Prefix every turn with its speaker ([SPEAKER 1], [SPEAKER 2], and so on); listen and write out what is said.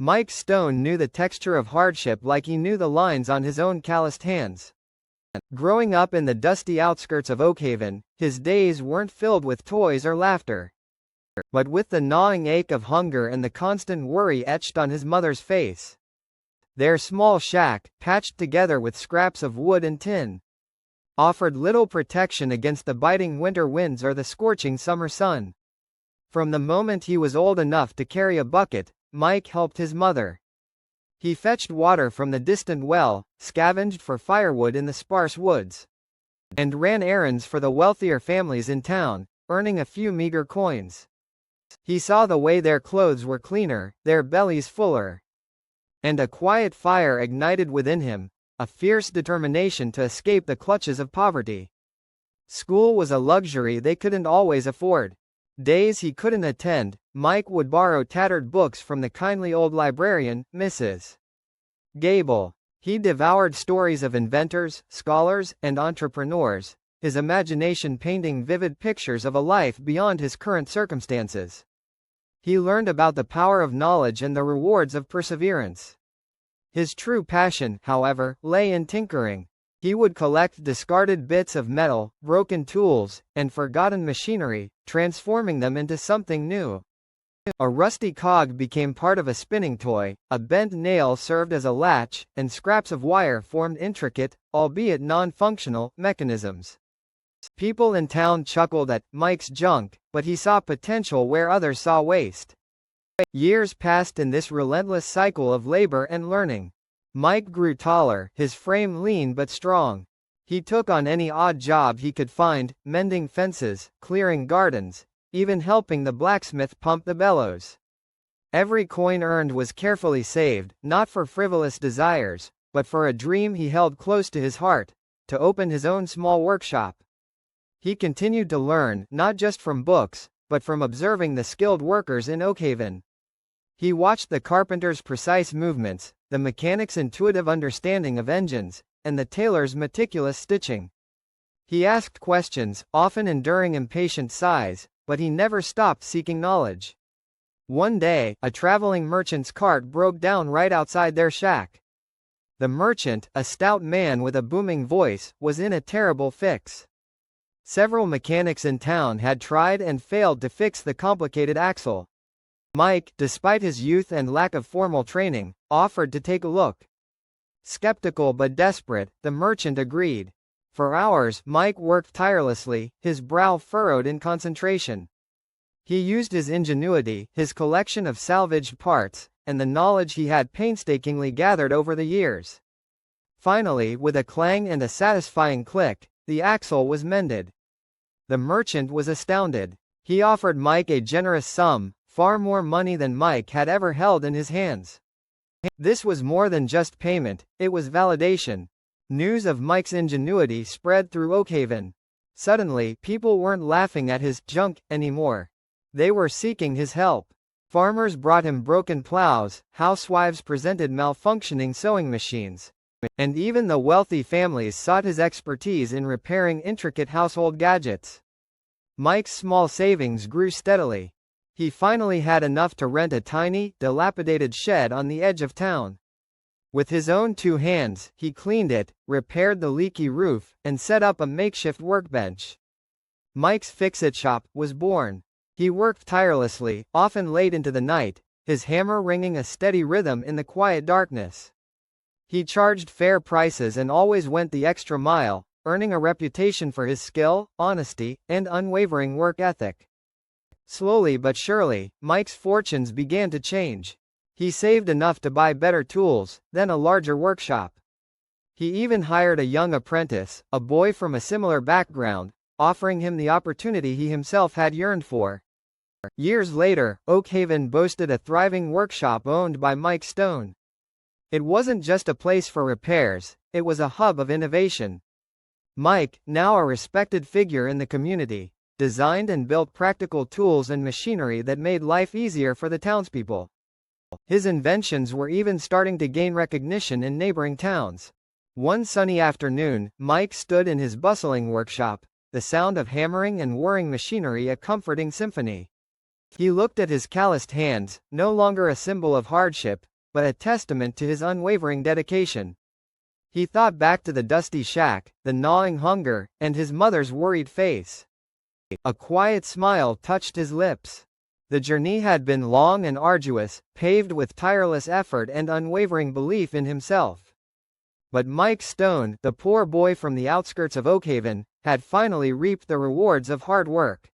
[SPEAKER 1] Mike Stone knew the texture of hardship like he knew the lines on his own calloused hands. Growing up in the dusty outskirts of Oakhaven, his days weren't filled with toys or laughter, but with the gnawing ache of hunger and the constant worry etched on his mother's face. Their small shack, patched together with scraps of wood and tin, offered little protection against the biting winter winds or the scorching summer sun. From the moment he was old enough to carry a bucket, Mike helped his mother. He fetched water from the distant well, scavenged for firewood in the sparse woods, and ran errands for the wealthier families in town, earning a few meager coins. He saw the way their clothes were cleaner, their bellies fuller, and a quiet fire ignited within him, a fierce determination to escape the clutches of poverty. School was a luxury they couldn't always afford. Days he couldn't attend, Mike would borrow tattered books from the kindly old librarian, Mrs. Gable. He devoured stories of inventors, scholars, and entrepreneurs, his imagination painting vivid pictures of a life beyond his current circumstances. He learned about the power of knowledge and the rewards of perseverance. His true passion, however, lay in tinkering. He would collect discarded bits of metal, broken tools, and forgotten machinery, transforming them into something new. A rusty cog became part of a spinning toy, a bent nail served as a latch, and scraps of wire formed intricate, albeit non-functional, mechanisms. People in town chuckled at Mike's junk, but he saw potential where others saw waste. Years passed in this relentless cycle of labor and learning. Mike grew taller, his frame lean but strong. He took on any odd job he could find, mending fences, clearing gardens, even helping the blacksmith pump the bellows. Every coin earned was carefully saved, not for frivolous desires, but for a dream he held close to his heart, to open his own small workshop. He continued to learn, not just from books, but from observing the skilled workers in Oakhaven. He watched the carpenter's precise movements, the mechanic's intuitive understanding of engines, and the tailor's meticulous stitching. He asked questions, often enduring impatient sighs, but he never stopped seeking knowledge. One day, a traveling merchant's cart broke down right outside their shack. The merchant, a stout man with a booming voice, was in a terrible fix. Several mechanics in town had tried and failed to fix the complicated axle. Mike, despite his youth and lack of formal training, offered to take a look. Skeptical but desperate, the merchant agreed. For hours, Mike worked tirelessly, his brow furrowed in concentration. He used his ingenuity, his collection of salvaged parts, and the knowledge he had painstakingly gathered over the years. Finally, with a clang and a satisfying click, the axle was mended. The merchant was astounded. He offered Mike a generous sum, far more money than Mike had ever held in his hands. This was more than just payment, it was validation. News of Mike's ingenuity spread through Oakhaven. Suddenly, people weren't laughing at his junk anymore. They were seeking his help. Farmers brought him broken plows, housewives presented malfunctioning sewing machines, and even the wealthy families sought his expertise in repairing intricate household gadgets. Mike's small savings grew steadily. He finally had enough to rent a tiny, dilapidated shed on the edge of town. With his own 2 hands, he cleaned it, repaired the leaky roof, and set up a makeshift workbench. Mike's Fix-It Shop was born. He worked tirelessly, often late into the night, his hammer ringing a steady rhythm in the quiet darkness. He charged fair prices and always went the extra mile, earning a reputation for his skill, honesty, and unwavering work ethic. Slowly but surely, Mike's fortunes began to change. He saved enough to buy better tools, then a larger workshop. He even hired a young apprentice, a boy from a similar background, offering him the opportunity he himself had yearned for. Years later, Oakhaven boasted a thriving workshop owned by Mike Stone. It wasn't just a place for repairs, it was a hub of innovation. Mike, now a respected figure in the community, designed and built practical tools and machinery that made life easier for the townspeople. His inventions were even starting to gain recognition in neighboring towns. One sunny afternoon, Mike stood in his bustling workshop, the sound of hammering and whirring machinery a comforting symphony. He looked at his calloused hands, no longer a symbol of hardship, but a testament to his unwavering dedication. He thought back to the dusty shack, the gnawing hunger, and his mother's worried face. A quiet smile touched his lips. The journey had been long and arduous, paved with tireless effort and unwavering belief in himself. But Mike Stone, the poor boy from the outskirts of Oakhaven, had finally reaped the rewards of hard work.